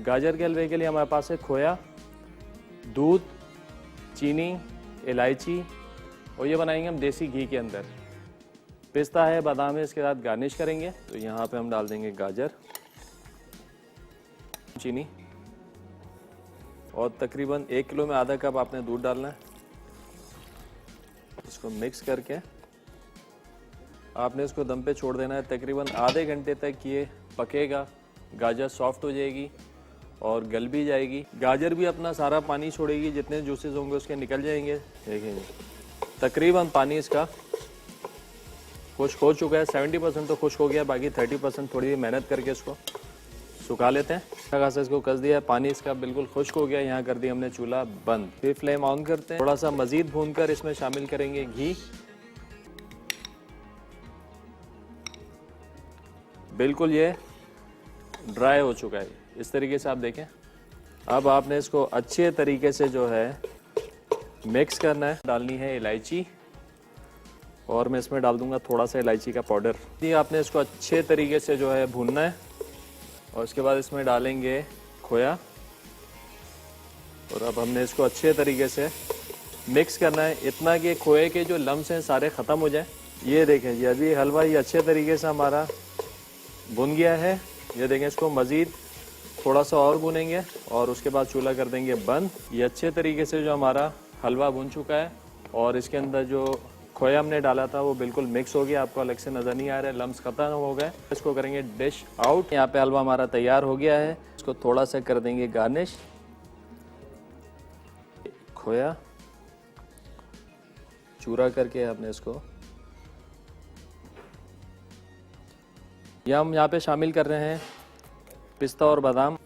गाजर के हलवे के लिए हमारे पास है खोया, दूध, चीनी, इलायची और ये बनाएंगे हम देसी घी के अंदर। पिस्ता है, बादाम है, इसके साथ गार्निश करेंगे। तो यहाँ पे हम डाल देंगे गाजर, चीनी और तकरीबन 1 किलो में आधा कप आपने दूध डालना है। इसको मिक्स करके आपने इसको दम पे छोड़ देना है। तकरीबन आधे घंटे तक ये पकेगा, गाजर सॉफ्ट हो जाएगी और गल भी जाएगी। गाजर भी अपना सारा पानी छोड़ेगी, जितने जूसेस होंगे उसके निकल जाएंगे। देखेंगे तकरीबन पानी इसका खुश्क हो चुका है, 70% तो खुश्क हो गया, बाकी 30% थोड़ी मेहनत करके इसको सुखा लेते हैं। खासा इसको कस दिया, पानी इसका बिल्कुल खुश्क हो गया। यहाँ कर दिया हमने चूल्हा बंद। फिर फ्लेम ऑन करते हैं। थोड़ा सा मजीद भूनकर इसमें शामिल करेंगे घी। बिल्कुल ये ड्राई हो चुका है, इस तरीके से आप देखें। अब आपने इसको अच्छे तरीके से जो है मिक्स करना है। डालनी है इलायची और मैं इसमें डाल दूंगा थोड़ा सा इलायची का पाउडर। ये आपने इसको अच्छे तरीके से जो है भूनना है और उसके बाद इसमें डालेंगे खोया और अब हमने इसको अच्छे तरीके से मिक्स करना है, इतना कि खोए के जो लम्स हैं सारे ख़त्म हो जाए। ये देखें जी, अभी हलवा ये अच्छे तरीके से हमारा भुन गया है। ये देखें, इसको मज़ीद थोड़ा सा और भुनेंगे और उसके बाद चूल्हा कर देंगे बंद। ये अच्छे तरीके से जो हमारा हलवा भुन चुका है और इसके अंदर जो खोया हमने डाला था वो बिल्कुल मिक्स हो गया, आपको अलग से नज़र नहीं आ रहा है, लम्स खत्म हो गए। इसको करेंगे डिश आउट। यहाँ पे हलवा हमारा तैयार हो गया है। इसको थोड़ा सा कर देंगे गार्निश। खोया चूरा करके आपने इसको हम यहाँ पे शामिल कर रहे हैं पिस्ता और बादाम।